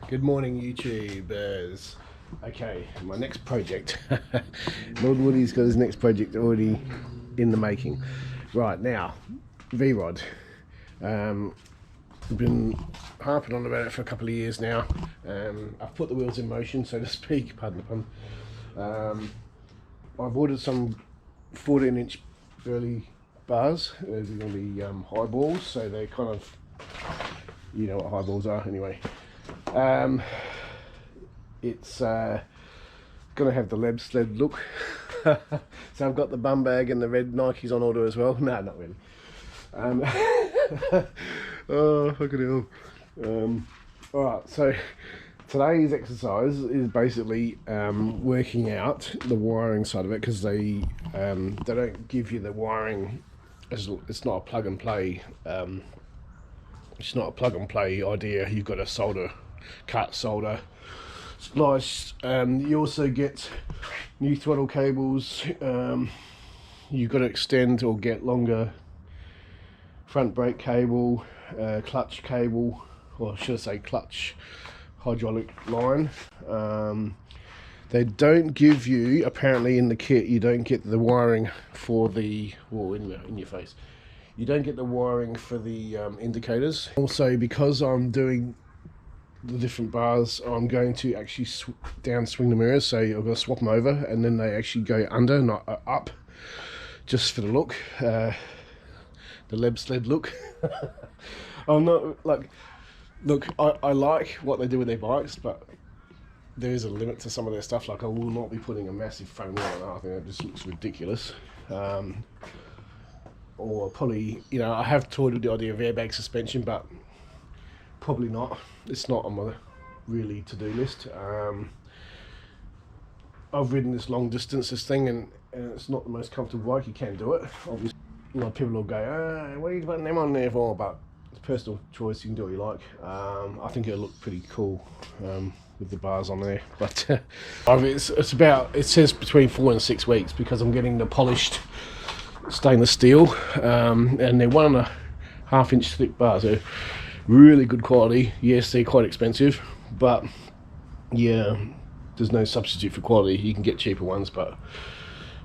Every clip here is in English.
Good morning, YouTubers. Okay, my next project. Lord Woody's got his next project already in the making. Right now, vrod. I've been harping on about it for a couple of years now. I've put the wheels in motion, so to speak. Pardon the pun. I've ordered some 14-inch Burleigh bars. These are going to be high balls, so they're kind of, you know what high balls are anyway. It's gonna have the lab sled look. So I've got the bum bag and the red Nikes on order as well. No, not really. Oh, fucking hell. Alright, so today's exercise is basically working out the wiring side of it, because they don't give you the wiring as it's not a plug and play. It's not a plug and play idea. You've got to solder, cut, solder, splice. You also get new throttle cables. You've got to extend or get longer front brake cable, clutch cable, or should I say clutch hydraulic line. They don't give you, apparently in the kit, you don't get the wiring for the, well, in your face. You don't get the wiring for the indicators. Also, because I'm doing the different bars, I'm going to actually down swing the mirrors, so I'm going to swap them over, and then they actually go under, not up, just for the look, the lab sled look. I'm not like, look, I like what they do with their bikes, but there is a limit to some of their stuff. Like, I will not be putting a massive frame wheel on it. I think it just looks ridiculous. Or probably, you know, I have toyed with the idea of airbag suspension, but probably not. It's not on my really to-do list. I've ridden this long distance, this thing, and it's not the most comfortable bike. You can do it. Obviously, a lot of people will go, what are you putting them on there for? But it's personal choice. You can do what you like. I think it'll look pretty cool with the bars on there. But it's about, it says between 4 and 6 weeks, because I'm getting the polished stainless steel, and they're 1.5 inch thick bars. They're really good quality. Yes, they're quite expensive, but yeah, there's no substitute for quality. You can get cheaper ones, but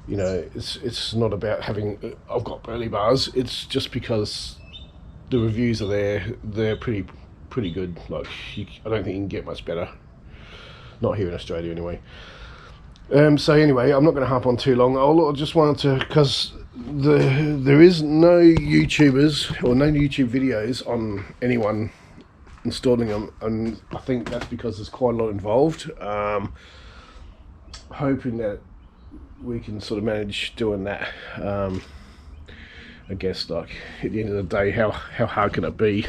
you know, it's not about having, I've got Burleigh bars. It's just because the reviews are there. They're pretty good. Like, I don't think you can get much better, not here in Australia anyway. So anyway, I'm not going to harp on too long. I just wanted to, because there is no YouTubers or no YouTube videos on anyone installing them, and I think that's because there's quite a lot involved. Hoping that we can sort of manage doing that. I guess, like, at the end of the day, how hard can it be?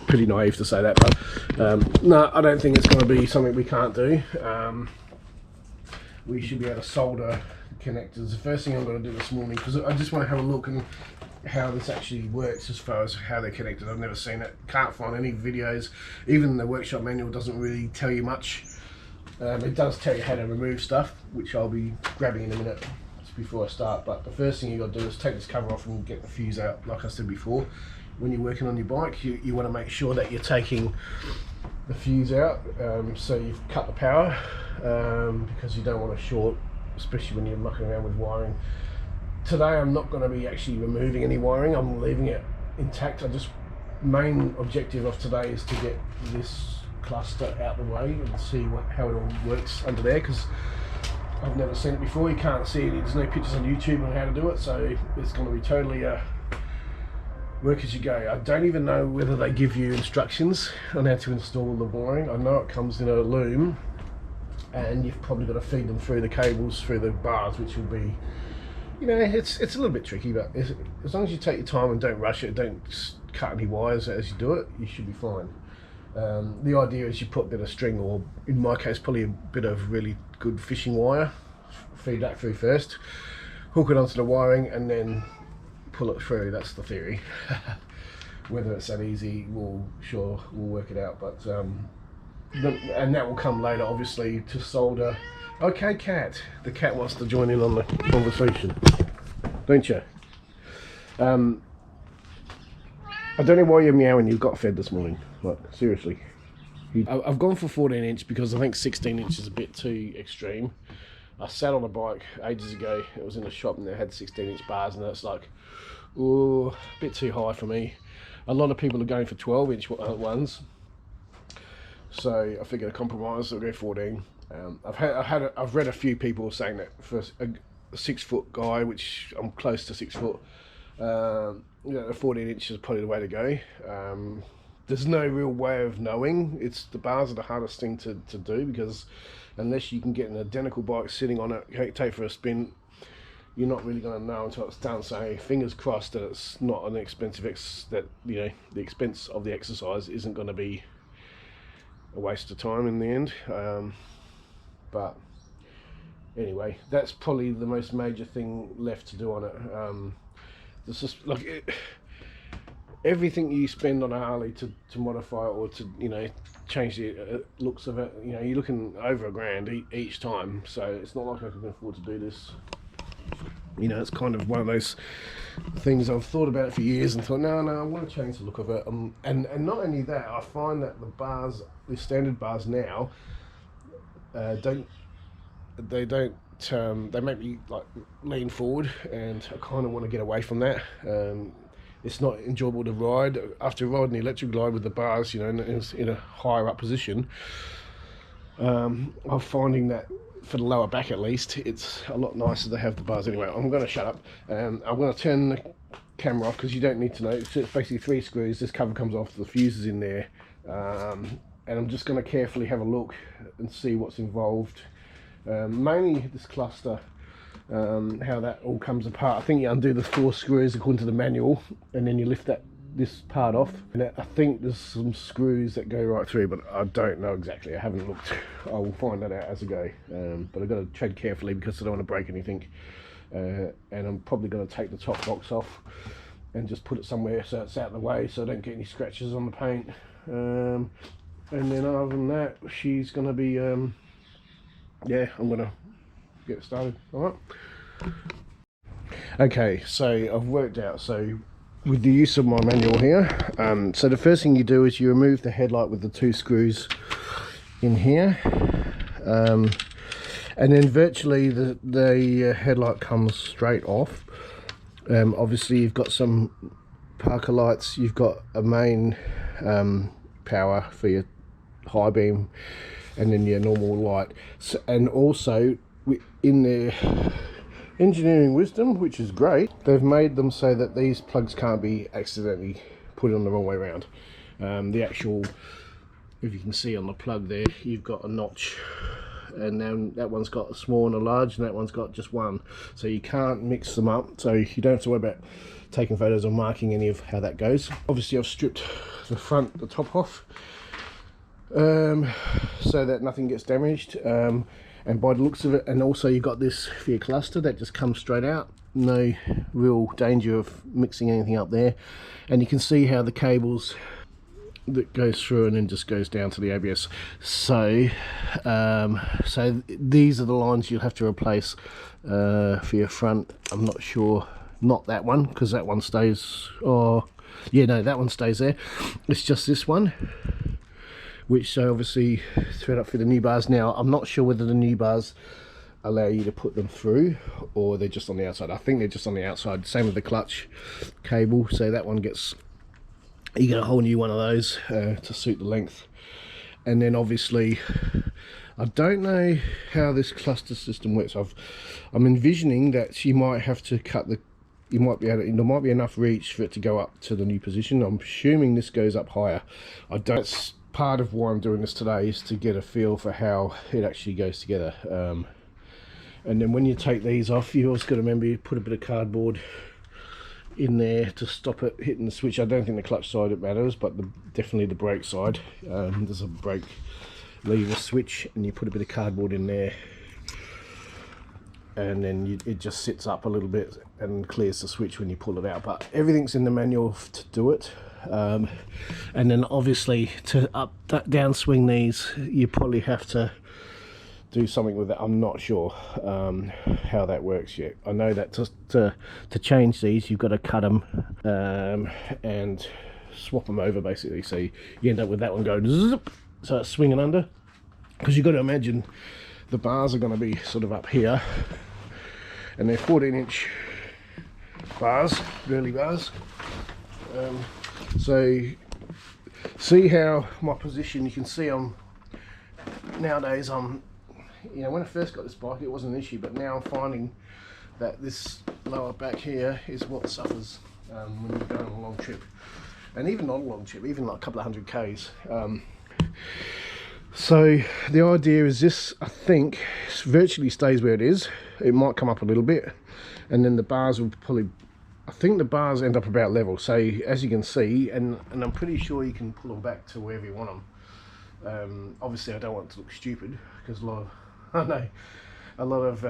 Pretty naive to say that, but no, I don't think it's going to be something we can't do. We should be able to solder connectors. The first thing I'm going to do this morning, because I just want to have a look and how this actually works as far as how they're connected. I've never seen it, can't find any videos. Even the workshop manual doesn't really tell you much. It does tell you how to remove stuff, which I'll be grabbing in a minute before I start. But the first thing you got to do is take this cover off and get the fuse out. Like I said before, when you're working on your bike, you want to make sure that you're taking the fuse out, so you've cut the power, because you don't want to short, especially when you're mucking around with wiring. Today I'm not going to be actually removing any wiring. I'm leaving it intact. Main objective of today is to get this cluster out the way and see how it all works under there, because I've never seen it before. You can't see it. There's no pictures on YouTube on how to do it, so it's going to be totally work as you go. I don't even know whether they give you instructions on how to install the wiring. I know it comes in a loom, and you've probably got to feed them through the cables, through the bars, which will be, you know, it's a little bit tricky, but as long as you take your time and don't rush it, don't cut any wires as you do it, you should be fine. The idea is you put a bit of string, or in my case probably a bit of really good fishing wire, feed that through first, hook it onto the wiring, and then pull it through. That's the theory. Whether it's that easy, we'll work it out, but and that will come later, obviously, to solder. Okay, cat. The cat wants to join in on the conversation, don't you? I don't know why you're meowing. You got fed this morning. Like, seriously, I've gone for 14 inch because I think 16 inch is a bit too extreme. I sat on a bike ages ago, it was in a shop and they had 16 inch bars, and it's like, ooh, a bit too high for me. A lot of people are going for 12 inch ones, so I figured a compromise, I'll go 14. I've read a few people saying that for a 6 foot guy, which I'm close to 6 foot, you know, 14 inch is probably the way to go. There's no real way of knowing. The bars are the hardest thing to do, because unless you can get an identical bike sitting on it, take for a spin, you're not really going to know until it's done. So fingers crossed that it's not an expensive that, you know, the expense of the exercise isn't going to be a waste of time in the end. But anyway, that's probably the most major thing left to do on it. There's just like everything you spend on a Harley to modify it, or to, you know, change the looks of it, you know, you're looking over $1,000 each time. So it's not like I can afford to do this. You know, it's kind of one of those things I've thought about for years and thought, no, I want to change the look of it. And not only that, I find that the standard bars now they make me like lean forward, and I kind of want to get away from that. It's not enjoyable to ride. After riding the electric glide with the bars, you know, in a higher up position, I'm finding that for the lower back at least, it's a lot nicer to have the bars. Anyway, I'm going to shut up. I'm going to turn the camera off because you don't need to know. It's basically 3 screws. This cover comes off, the fuse is in there, and I'm just going to carefully have a look and see what's involved. Mainly this cluster, how that all comes apart. I think you undo the 4 screws according to the manual, and then you lift this part off, and I think there's some screws that go right through, but I don't know exactly. I haven't looked. I will find that out as I go, but I've got to tread carefully because I don't want to break anything. And I'm probably going to take the top box off and just put it somewhere so it's out of the way, so I don't get any scratches on the paint. And then other than that, she's going to be yeah, I'm going to get started. All right. Okay, so I've worked out, so with the use of my manual here, so the first thing you do is you remove the headlight with the 2 screws in here, and then virtually the headlight comes straight off. Obviously you've got some Parker lights, you've got a main power for your high beam, and then your normal light. So, and also in their engineering wisdom, which is great, they've made them so that these plugs can't be accidentally put on the wrong way around. The actual, if you can see on the plug there, you've got a notch, and then that one's got a small and a large, and that one's got just one, so you can't mix them up, so you don't have to worry about taking photos or marking any of how that goes. Obviously I've stripped the top off, so that nothing gets damaged, and by the looks of it, and also you've got this for your cluster that just comes straight out, no real danger of mixing anything up there. And you can see how the cables that goes through and then just goes down to the ABS. So so these are the lines you'll have to replace for your front. I'm not sure, not that one, because that one stays, oh yeah, no, that one stays there. It's just this one, which so obviously thread up for the new bars. Now I'm not sure whether the new bars allow you to put them through or they're just on the outside. I think they're just on the outside, same with the clutch cable, so that one gets, you get a whole new one of those to suit the length. And then obviously I don't know how this cluster system works. I'm envisioning that you might have to cut the, you might be able to, there might be enough reach for it to go up to the new position. I'm assuming this goes up higher. I don't, that's part of why I'm doing this today, is to get a feel for how it actually goes together. And then when you take these off, you also got to remember you put a bit of cardboard in there to stop it hitting the switch. I don't think the clutch side it matters, but definitely the brake side. There's a brake lever switch, and you put a bit of cardboard in there, and then it just sits up a little bit and clears the switch when you pull it out. But everything's in the manual to do it. And then obviously to down swing these, you probably have to do something with it. I'm not sure how that works yet. I know that to change these, you've got to cut them and swap them over basically, so you end up with that one going zip, so it's swinging under, because you've got to imagine the bars are going to be sort of up here, and they're 14-inch bars, Burleigh bars. So see how my position, you can see nowadays I'm, you know, when I first got this bike it wasn't an issue, but now I'm finding that this lower back here is what suffers when you're going on a long trip, and even not a long trip, even like a couple of 100 Ks. So the idea is this, I think, virtually stays where it is. It might come up a little bit, and then the bars will probably, I think the bars end up about level. So as you can see, and I'm pretty sure you can pull them back to wherever you want them. Obviously I don't want it to look stupid, because I know a lot of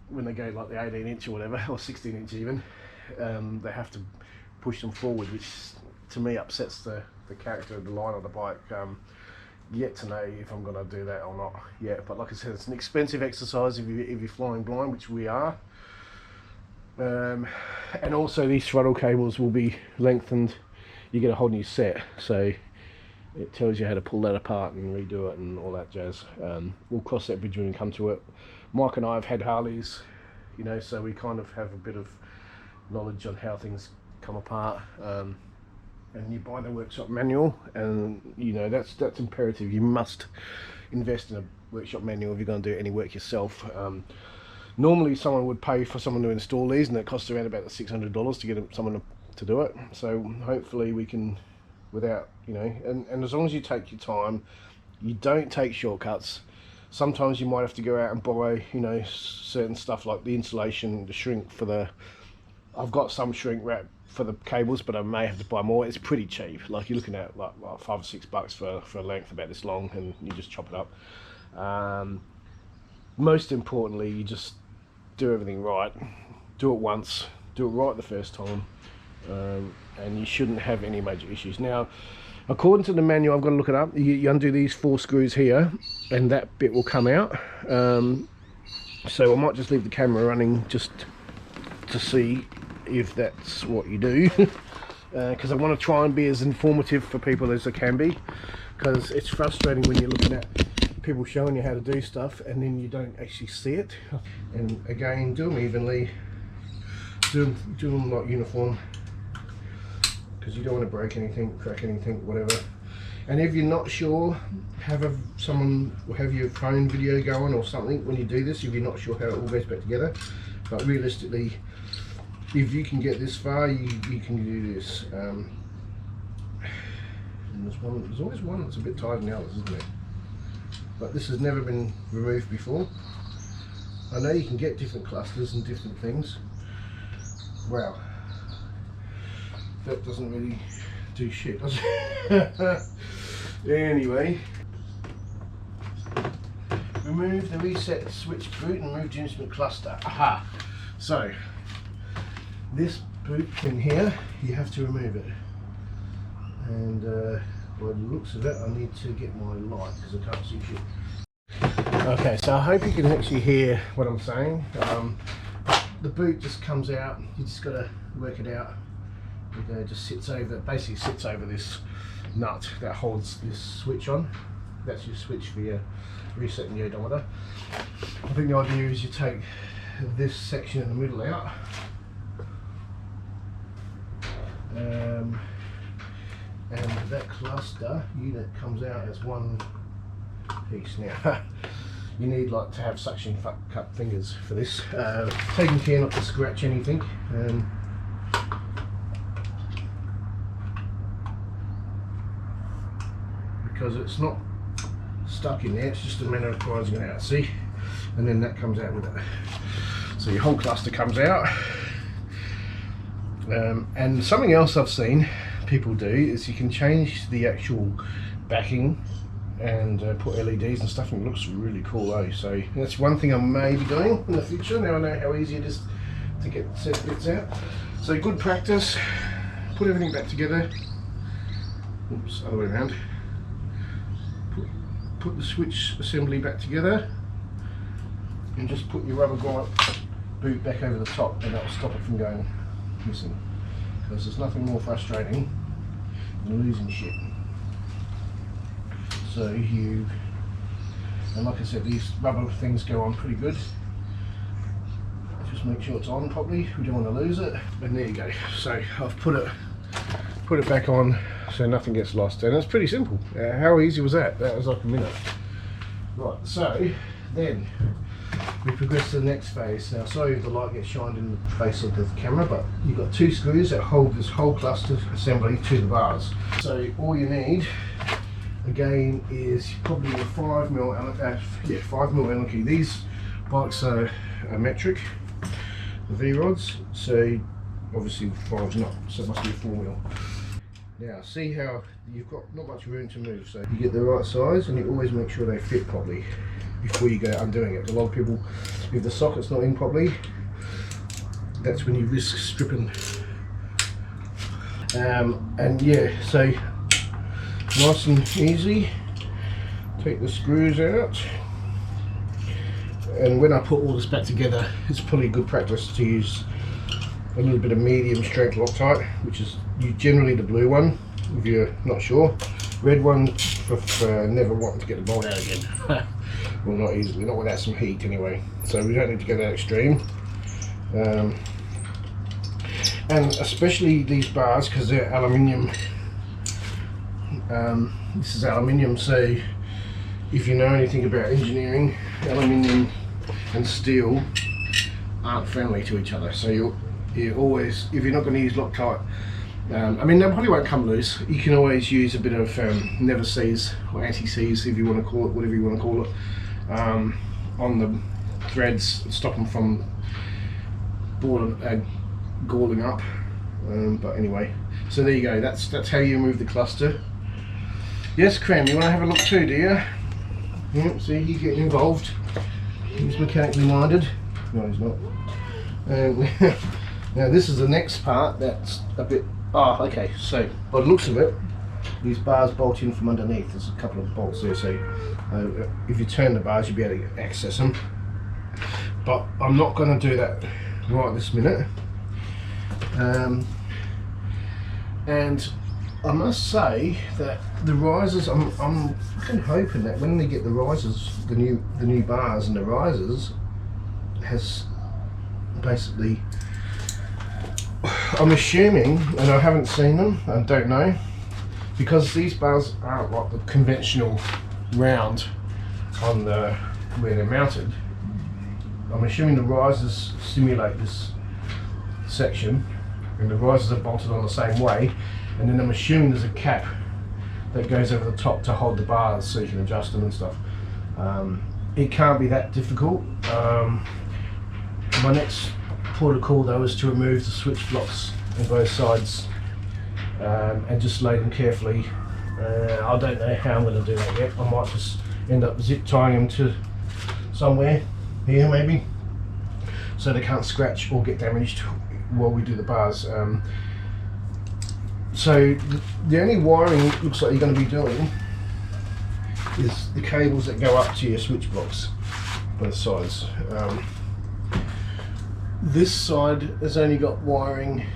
when they go like the 18-inch or whatever, or 16-inch even, they have to push them forward, which to me upsets the character of the line of the bike. Yet to know if I'm going to do that or not yet, but like I said, it's an expensive exercise if you're flying blind, which we are. And also these throttle cables will be lengthened. You get a whole new set, so it tells you how to pull that apart and redo it and all that jazz. We'll cross that bridge when we come to it. Mike and I have had Harleys, you know, so we kind of have a bit of knowledge on how things come apart. And you buy the workshop manual, and you know that's imperative. You must invest in a workshop manual if you're going to do any work yourself. Normally someone would pay for someone to install these, and it costs around about $600 to get someone to do it. So hopefully we can, without, you know, and as long as you take your time, you don't take shortcuts. Sometimes you might have to go out and borrow, you know, certain stuff like the insulation, the shrink for the, I've got some shrink wrap for the cables, but I may have to buy more. It's pretty cheap, like you're looking at like $5 or $6 for a length about this long, and you just chop it up. Most importantly, you just do everything right, do it once, do it right the first time, and you shouldn't have any major issues. Now according to the manual, I've got to look it up, you undo these 4 screws here and that bit will come out. So I might just leave the camera running just to see if that's what you do, because I want to try and be as informative for people as I can be, because it's frustrating when you're looking at people showing you how to do stuff and then you don't actually see it. And again, do them evenly, do them like uniform, because you don't want to break anything, crack anything, whatever. And if you're not sure, have your phone video going or something when you do this, if you're not sure how it all goes back together. But realistically, if you can get this far, you can do this. And there's always one that's a bit tighter than the others, isn't it? But this has never been removed before. I know you can get different clusters and different things. Wow, that doesn't really do shit, does it? Anyway, remove the reset switch boot and move the instrument cluster. Aha! So this boot thing here, you have to remove it, and by the looks of it I need to get my light because I can't see shit. Okay, so I hope you can actually hear what I'm saying. The boot just comes out, you just got to work it out. It just basically sits over this nut that holds this switch on. That's your switch for your resetting the odometer. I think the idea is you take this section in the middle out, and that cluster unit comes out as one piece. Now you need like to have suction cup fingers for this, taking care not to scratch anything. Because it's not stuck in there, it's just a matter of prizing it out, see? And then that comes out with it. So your whole cluster comes out. And something else I've seen people do is you can change the actual backing and put LEDs and stuff, and it looks really cool though. So that's one thing I may be doing in the future. Now I know how easy it is to get set bits out. So good practice, put everything back together. Oops, other way around. Put the switch assembly back together and just put your rubber grommet boot back over the top, and that will stop it from going missing, because there's nothing more frustrating than losing shit. So and like I said, these rubber things go on pretty good. Just make sure it's on properly, we don't want to lose it. And there you go. So I've put it back on so nothing gets lost, and it's pretty simple. How easy was that? That was like a minute. Right, so then we progress to the next phase. Now sorry if the light gets shined in the face of the camera, but you've got 2 screws that hold this whole cluster assembly to the bars. So all you need again is probably a 5mm 5mm Allen key. These bikes are metric, the V-rods, so obviously 5's not, so it must be a 4mm. Now see how you've got not much room to move, so you get the right size and you always make sure they fit properly before you go undoing it. A lot of people, if the socket's not in properly, that's when you risk stripping. And yeah, so nice and easy, take the screws out, and when I put all this back together, it's probably good practice to use a little bit of medium strength Loctite, which is generally the blue one if you're not sure. Red one for never wanting to get the bolt out again. Well, not easily, not without some heat anyway, so we don't need to go that extreme. And especially these bars, because they're aluminium. This is aluminium, so if you know anything about engineering, aluminium and steel aren't friendly to each other, so you always, if you're not going to use Loctite, I mean, they probably won't come loose. You can always use a bit of never seize or anti-seize, if you want to call it, whatever you want to call it, on the threads, stop them from galling up. But anyway, so there you go. That's how you remove the cluster. Yes, Cram, you want to have a look too, do you? Yeah, see, he's getting involved. He's mechanically minded. No, he's not. Now this is the next part that's a bit... Oh, okay, so by the looks of it, these bars bolt in from underneath. There's a couple of bolts there, so if you turn the bars, you'll be able to access them. But I'm not going to do that right this minute. And I must say that the risers, I'm kind of hoping that when they get the risers, the new bars and the risers, has basically, I'm assuming, and I haven't seen them, I don't know, because these bars aren't like the conventional round on the where they're mounted. I'm assuming the risers simulate this section, and the risers are bolted on the same way, and then I'm assuming there's a cap that goes over the top to hold the bars so you can adjust them and stuff. It can't be that difficult. My next protocol though is to remove the switch blocks on both sides and just lay them carefully. I don't know how I'm going to do that yet. I might just end up zip tying them to somewhere here maybe, so they can't scratch or get damaged while we do the bars. So the only wiring it looks like you're going to be doing is the cables that go up to your switch blocks, both sides. This side has only got wiring,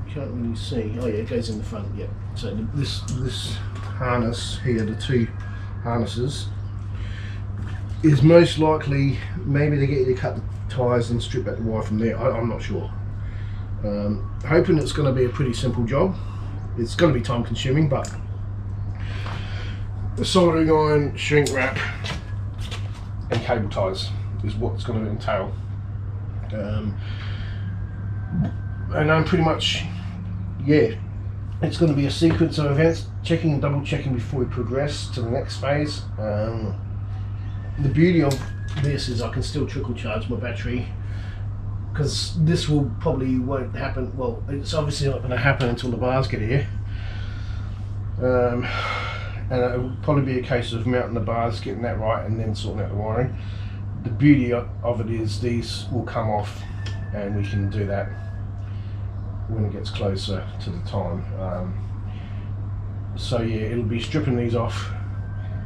you can't really see, oh yeah, it goes in the front, yeah. So this harness here, the 2 harnesses, is most likely, maybe they get you to cut the tyres and strip back the wire from there, I'm not sure. Hoping it's going to be a pretty simple job. It's going to be time consuming, but the soldering iron, shrink wrap and cable ties is what it's going to entail. And I'm pretty much, yeah, it's going to be a sequence of events, checking and double checking before we progress to the next phase. The beauty of this is I can still trickle charge my battery, because this won't happen, well, it's obviously not going to happen until the bars get here. And it will probably be a case of mounting the bars, getting that right, and then sorting out the wiring. The beauty of it is these will come off, and we can do that when it gets closer to the time. So yeah, it'll be stripping these off,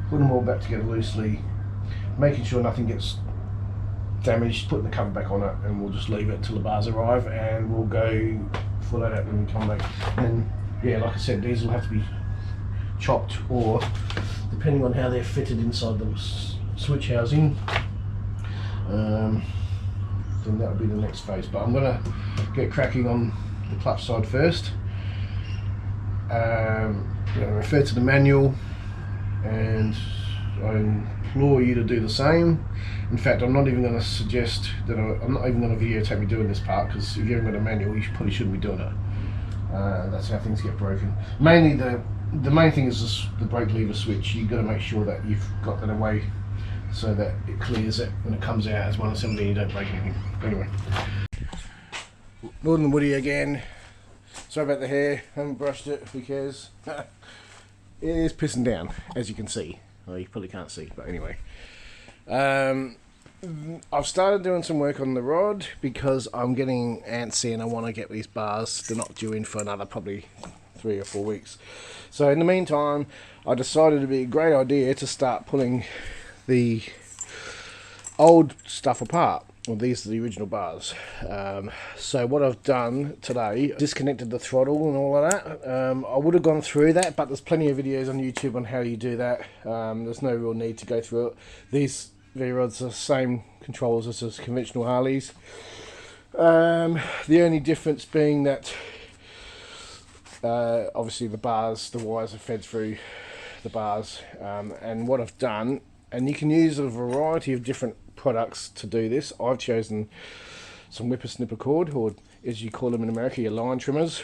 putting them all back together loosely, making sure nothing gets damaged, putting the cover back on it, and we'll just leave it until the bars arrive, and we'll go for that out when we come back. And then, yeah, like I said, these will have to be chopped or depending on how they're fitted inside the switch housing, then that will be the next phase. But I'm going to get cracking on the clutch side first. Refer to the manual, and I implore you to do the same. In fact, I'm not even going to suggest that I'm not even going to videotape me doing this part, because if you haven't got a manual, you probably shouldn't be doing it. That's how things get broken. Mainly the main thing is the brake lever switch. You've got to make sure that you've got that away so that it clears it when it comes out as one assembly and you don't break anything. Anyway, Northern Woody again. Sorry about the hair, haven't brushed it, who cares? It is pissing down, as you can see. Well, you probably can't see, but anyway. I've started doing some work on the rod because I'm getting antsy and I want to get these bars. They're not due in for another probably 3 or 4 weeks. So in the meantime, I decided it'd be a great idea to start pulling the old stuff apart. Well, these are the original bars. So what I've done today, disconnected the throttle and all of that. I would have gone through that, but there's plenty of videos on YouTube on how you do that. There's no real need to go through it. These V-rods are the same controls as conventional Harleys. The only difference being that obviously the bars, the wires are fed through the bars. And what I've done, and you can use a variety of different products to do this. I've chosen some whippersnipper cord, or as you call them in America, your line trimmers.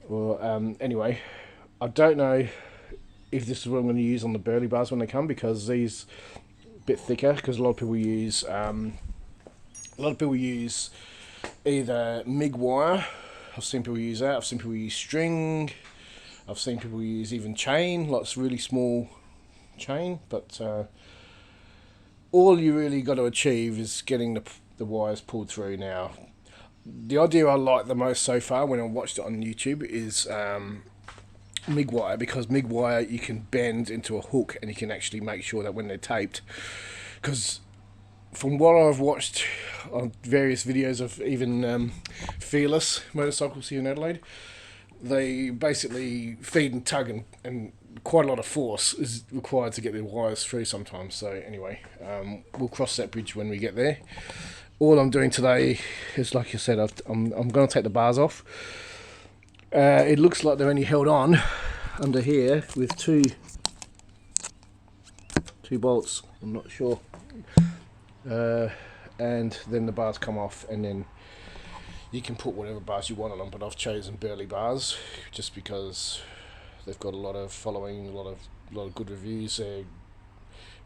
Or anyway, I don't know if this is what I'm going to use on the Burleigh bars when they come, because these a bit thicker. Because a lot of people use either MIG wire. I've seen people use that. I've seen people use string. I've seen people use even chain, like really small chain, but all you really got to achieve is getting the wires pulled through. Now, the idea I like the most so far when I watched it on YouTube is MIG wire, because MIG wire you can bend into a hook and you can actually make sure that when they're taped, because from what I've watched on various videos of even Fearless motorcycles here in Adelaide, they basically feed and tug, and quite a lot of force is required to get the wires through sometimes. So anyway, we'll cross that bridge when we get there. All I'm doing today is, like I said, I'm going to take the bars off. It looks like they're only held on under here with two bolts. I'm not sure. And then the bars come off, and then you can put whatever bars you want on them, but I've chosen Burleigh bars just because they've got a lot of following, a lot of good reviews. They're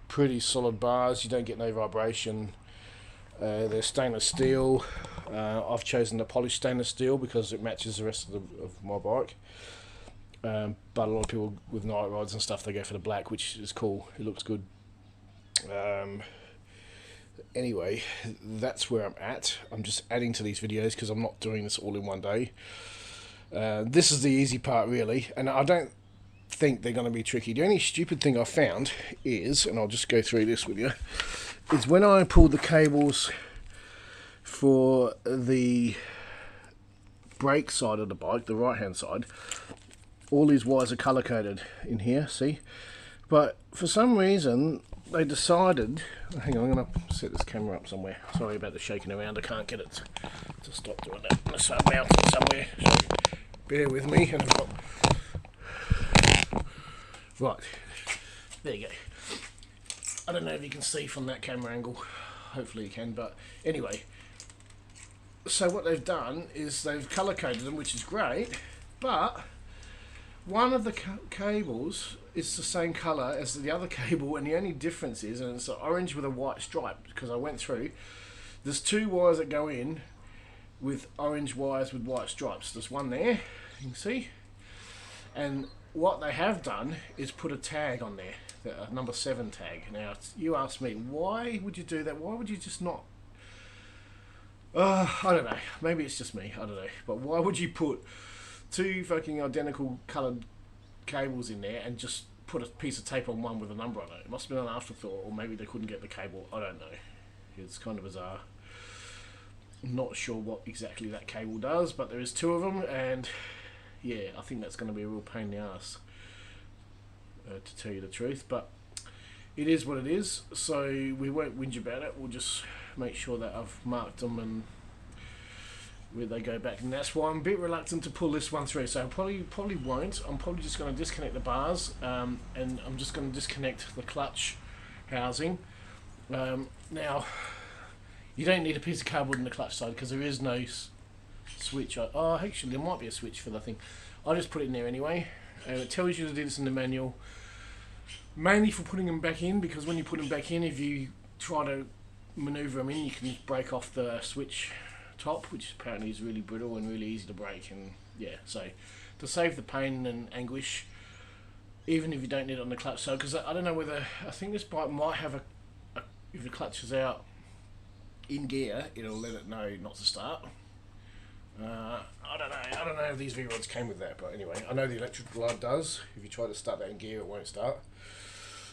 pretty solid bars. You don't get no vibration. They're stainless steel. I've chosen the polished stainless steel because it matches the rest of my bike. But a lot of people with night rods and stuff, they go for the black, which is cool. It looks good. Anyway, that's where I'm at. I'm just adding to these videos because I'm not doing this all in one day. This is the easy part, really, and I don't think they're going to be tricky. The only stupid thing I found is, and I'll just go through this with you, is when I pulled the cables for the brake side of the bike, the right hand side, all these wires are color coded in here, see? But for some reason they decided, hang on, I'm going to set this camera up somewhere. Sorry about the shaking around, I can't get it to stop doing that unless I mount it somewhere. So bear with me. And I've got... Right, there you go. I don't know if you can see from that camera angle, hopefully you can, but anyway. So what they've done is they've color coded them, which is great, but one of the cables is the same color as the other cable, and the only difference is, and it's orange with a white stripe, because I went through, there's two wires that go in with orange wires with white stripes. There's one there, you can see, and what they have done is put a tag on there, a number 7 tag. Now, you ask me, why would you do that? Why would you just not... I don't know, maybe it's just me, I don't know, but why would you put two fucking identical coloured cables in there and just put a piece of tape on one with a number on it? It must have been an afterthought, or maybe they couldn't get the cable, I don't know. It's kind of bizarre. I'm not sure what exactly that cable does, but there is 2 of them, and yeah, I think that's going to be a real pain in the ass. to tell you the truth, but it is what it is, so we won't whinge about it. We'll just make sure that I've marked them and where they go back, and that's why I'm a bit reluctant to pull this one through. So I probably won't. I'm probably just going to disconnect the bars, and I'm just going to disconnect the clutch housing. Now, you don't need a piece of cardboard in the clutch side because there is no switch. Oh, actually, there might be a switch for the thing. I'll just put it in there anyway. It tells you to do this in the manual, mainly for putting them back in, because when you put them back in, if you try to manoeuvre them in, you can break off the switch top, which apparently is really brittle and really easy to break. And yeah, so to save the pain and anguish, even if you don't need it on the clutch side, because I don't know whether, I think this bike might have if the clutch is out in gear, it'll let it know not to start. I don't know if these V-rods came with that, but anyway, I know the electrical light does. If you try to start that in gear, it won't start,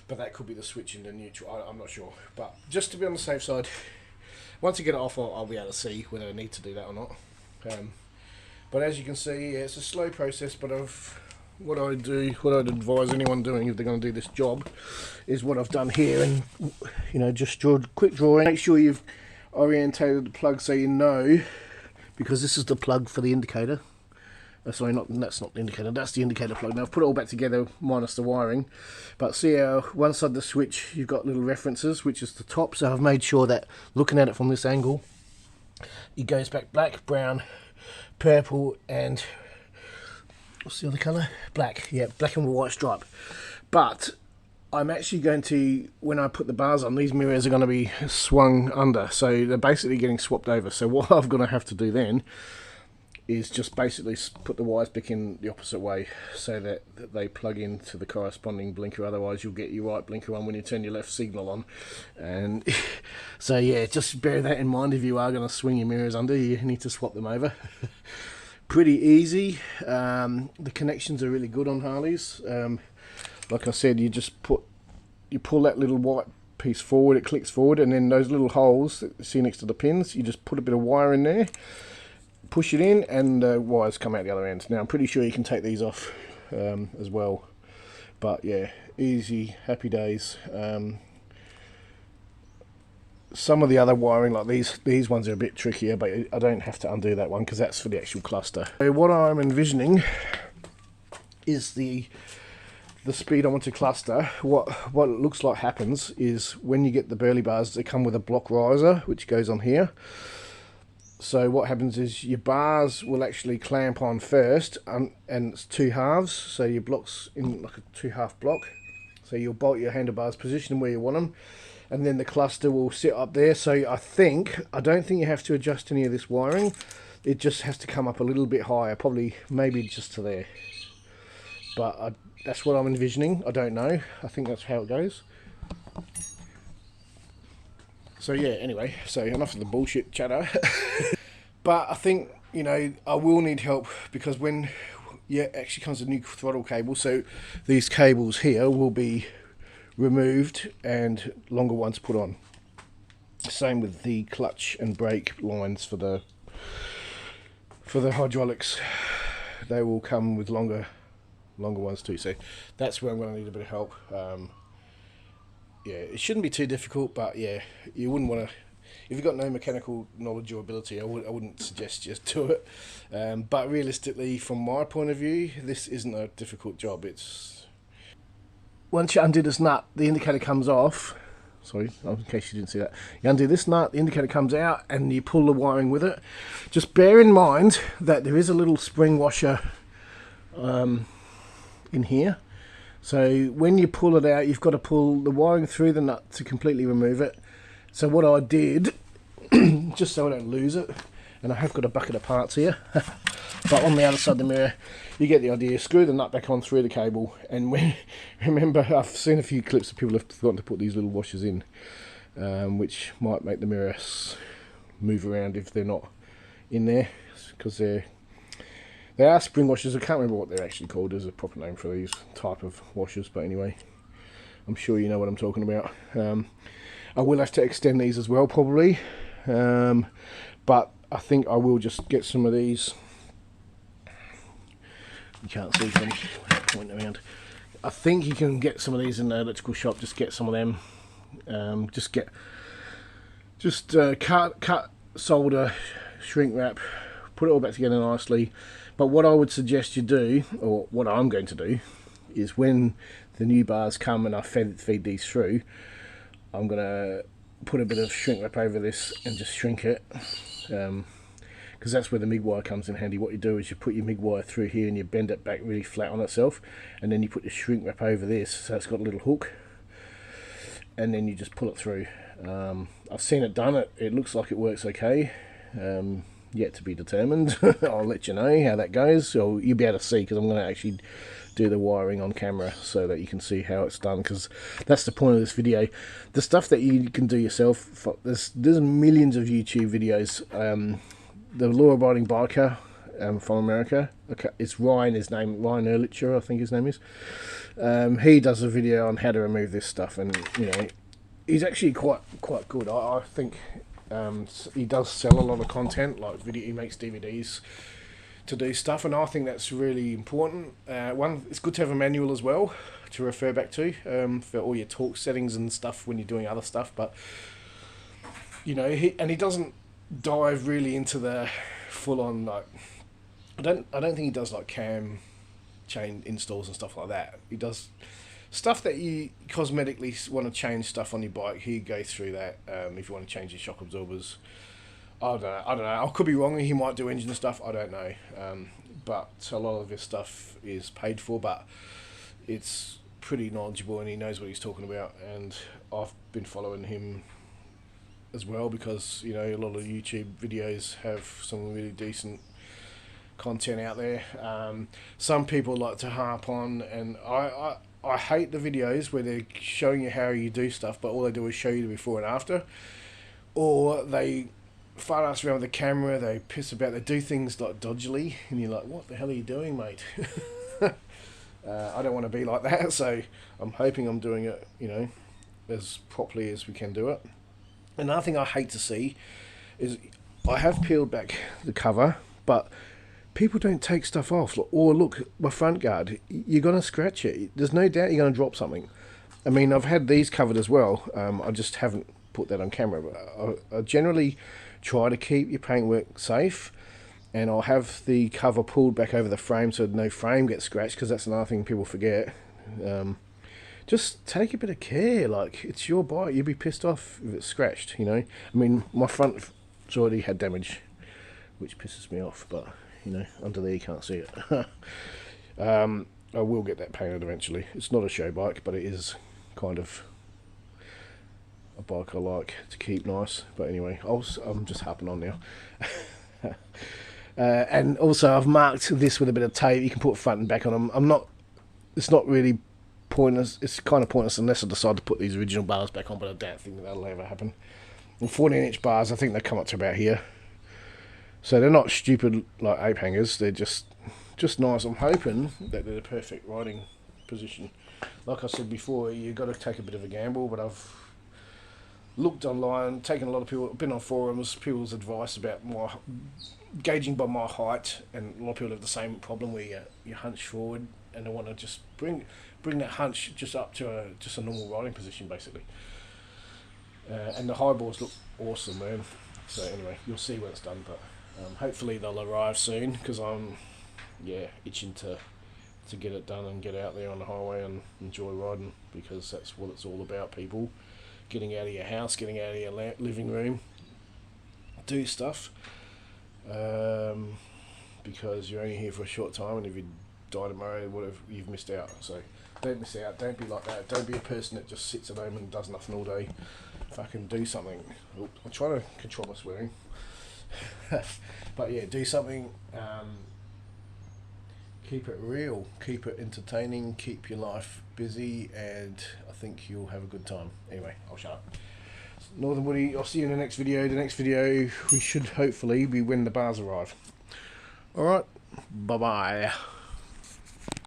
but that could be the switch in the neutral. I'm not sure, but just to be on the safe side, once I get it off, I'll be able to see whether I need to do that or not. But as you can see, yeah, it's a slow process, but what I'd advise anyone doing if they're going to do this job is what I've done here, and just draw a quick drawing. Make sure you've orientated the plug so you know, because this is the plug for the indicator. Sorry, that's not the indicator, that's the indicator plug. Now I've put it all back together minus the wiring, but see how one side of the switch you've got little references, which is the top. So I've made sure that looking at it from this angle, it goes back black, brown, purple, and what's the other colour? Black. Yeah, black and white stripe. But I'm actually going to, when I put the bars on, these mirrors are going to be swung under, so they're basically getting swapped over. So what I'm going to have to do then is just basically put the wires back in the opposite way so that they plug into the corresponding blinker. Otherwise you'll get your right blinker on when you turn your left signal on. And so yeah, just bear that in mind. If you are going to swing your mirrors under, you need to swap them over. Pretty easy. The connections are really good on Harleys. Like I said, you pull that little white piece forward, it clicks forward, and then those little holes that you see next to the pins, you just put a bit of wire in there, push it in, and the wires come out the other end. Now I'm pretty sure you can take these off as well, but yeah, easy, happy days. Some of the other wiring, like these ones, are a bit trickier, but I don't have to undo that one because that's for the actual cluster. So what I'm envisioning is the speedometer cluster. What it looks like happens is when you get the Burleigh bars, they come with a block riser which goes on here. So what happens is your bars will actually clamp on first, and it's two halves, so your block's in like a 2-half block. So you'll bolt your handlebars, position them where you want them, and then the cluster will sit up there. So I don't think you have to adjust any of this wiring. It just has to come up a little bit higher, probably maybe just to there. But that's what I'm envisioning. I don't know. I think that's how it goes. So yeah, anyway, so enough of the bullshit chatter. But I think, I will need help, because when actually comes a new throttle cable, so these cables here will be removed and longer ones put on. Same with the clutch and brake lines for the hydraulics. They will come with longer ones too. So that's where I'm going to need a bit of help. Yeah, it shouldn't be too difficult, but yeah, you wouldn't want to, if you've got no mechanical knowledge or ability, I wouldn't suggest just do it. But realistically, from my point of view, this isn't a difficult job. It's once you undo this nut, the indicator comes off. Sorry, in case you didn't see that. You undo this nut, the indicator comes out, and you pull the wiring with it. Just bear in mind that there is a little spring washer in here. So when you pull it out, you've got to pull the wiring through the nut to completely remove it. So what I did, just so I don't lose it, and I have got a bucket of parts here, but on the other side of the mirror, you get the idea. Screw the nut back on through the cable, and remember, I've seen a few clips of people have forgotten to put these little washers in, which might make the mirrors move around if they're not in there, because they are spring washers. I can't remember what they're actually called. There's a proper name for these type of washers, but anyway, I'm sure you know what I'm talking about. I will have to extend these as well, probably, but I think I will just get some of these. You can't see them, point around. I think you can get some of these in the electrical shop. Just get some of them. Cut, solder, shrink wrap, put it all back together nicely. But what I would suggest you do, or what I'm going to do, is when the new bars come and I feed these through, I'm going to put a bit of shrink wrap over this and just shrink it, because that's where the MIG wire comes in handy. What you do is you put your MIG wire through here and you bend it back really flat on itself, and then you put the shrink wrap over this so it's got a little hook, and then you just pull it through. I've seen it done. It looks like it works okay. Yet to be determined. I'll let you know how that goes, so you'll be able to see, because I'm going to actually do the wiring on camera so that you can see how it's done, because that's the point of this video. The stuff that you can do yourself, there's millions of YouTube videos. The law-abiding biker from America, okay, it's Ryan, Ryan Ehrlicher, I think his name is. He does a video on how to remove this stuff, and you know, he's actually quite good. I think he does sell a lot of content, like video. He makes DVDs to do stuff, and I think that's really important. One, it's good to have a manual as well to refer back to for all your torque settings and stuff when you're doing other stuff. But you know, he doesn't dive really into the full-on, like, I don't think he does like cam chain installs and stuff like that. He does stuff that you cosmetically want to change stuff on your bike. He goes through that. If you want to change your shock absorbers, I don't know. I could be wrong. He might do engine stuff. I don't know. But a lot of his stuff is paid for, but it's pretty knowledgeable and he knows what he's talking about. And I've been following him as well, because you know, a lot of YouTube videos have some really decent content out there. Some people like to harp on, and I hate the videos where they're showing you how you do stuff, but all they do is show you the before and after, or they fart ass around with the camera, they piss about, they do things like dodgily, and you're like, what the hell are you doing, mate? I don't want to be like that, so I'm hoping I'm doing it, you know, as properly as we can do it. Another thing I hate to see is, I have peeled back the cover, but people don't take stuff off. Or look, my front guard, you're going to scratch it. There's no doubt you're going to drop something. I mean, I've had these covered as well. I just haven't put that on camera. But I generally try to keep your paintwork safe, and I'll have the cover pulled back over the frame so no frame gets scratched, because that's another thing people forget. Just take a bit of care. Like, it's your bike. You'd be pissed off if it's scratched, you know. I mean, my front's already had damage, which pisses me off, but you know, under there you can't see it. I will get that painted eventually. It's not a show bike, but it is kind of a bike I like to keep nice. But anyway, I'm just harping on now. And also, I've marked this with a bit of tape. You can put front and back on them. It's not really pointless. It's kind of pointless unless I decide to put these original bars back on, but I don't think that'll ever happen. And 14-inch bars, I think they come up to about here. So they're not stupid like ape hangers, they're just nice. I'm hoping that they're the perfect riding position. Like I said before, you've got to take a bit of a gamble, but I've looked online, taken a lot of people, been on forums, people's advice about gauging by my height, and a lot of people have the same problem where you hunch forward and they want to just bring that hunch just up to a normal riding position, basically. And the highballs look awesome, man. So anyway, you'll see when it's done, but hopefully they'll arrive soon, because I'm itching to get it done and get out there on the highway and enjoy riding, because that's what it's all about, people. Getting out of your house, getting out of your living room, do stuff, because you're only here for a short time, and if you die tomorrow, whatever, you've missed out. So don't miss out, don't be like that, don't be a person that just sits at home and does nothing all day. Fucking do something. I'm trying to control my swearing. But yeah, do something. Keep it real, keep it entertaining, keep your life busy, and I think you'll have a good time. Anyway, I'll shut up. Northern Woody, I'll see you in the next video. The next video, we should hopefully be when the bars arrive. Alright, bye bye.